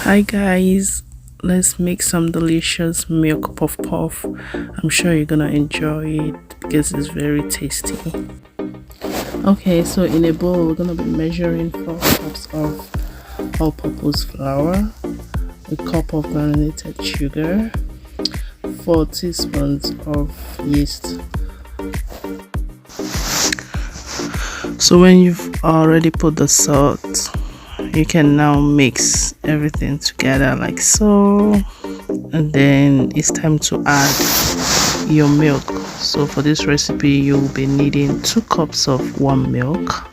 Hi guys, let's make some delicious milk puff puff. I'm sure you're gonna enjoy it because it's very tasty. Okay, so in a bowl we're gonna be measuring 4 cups of all-purpose flour, a cup of granulated sugar, 4 teaspoons of yeast. So when you've already put the salt, you can now mix everything together like so, and then it's time to add your milk. So for this recipe you'll be needing 2 cups of warm milk,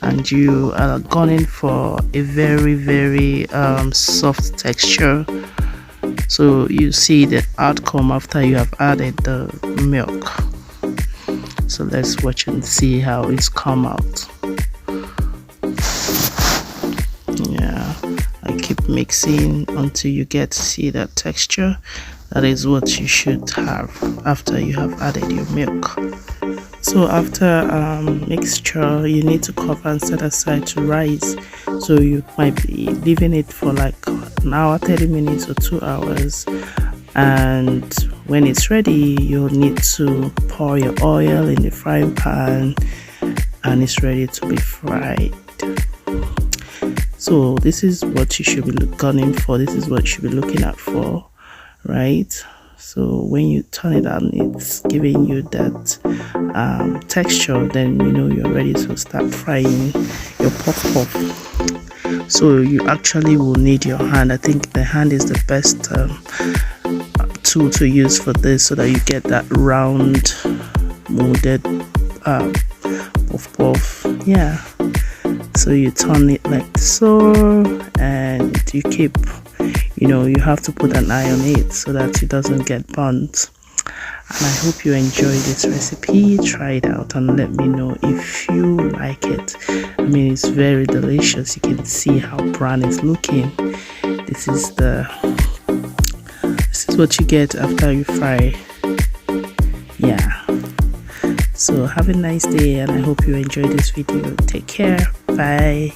and you are gunning for a very soft texture. So you see the outcome after you have added the milk. So let's watch and see how it's come out. Yeah, I keep mixing until you get to see that texture. That is what you should have after you have added your milk. So after mixture, you need to cover and set aside to rise. So you might be leaving it for like an hour, 30 minutes or 2 hours, and when it's ready you'll need to pour your oil in the frying pan and it's ready to be fried. So this is what you should be gunning for. This is what you should be looking at for, right? So when you turn it on, it's giving you that texture, then you know you're ready to start frying your puff puff. So you actually will need your hand. I think the hand is the best tool to use for this, so that you get that round molded puff puff. Yeah, so you turn it like so, and you keep, you have to put an eye on it so that it doesn't get burnt. And I hope you enjoy this recipe. Try it out and let me know if you like it. I mean, it's very delicious. You can see how brown it's looking. This is what you get after you fry. Yeah, so have a nice day, and I hope you enjoyed this video. Take care. Bye.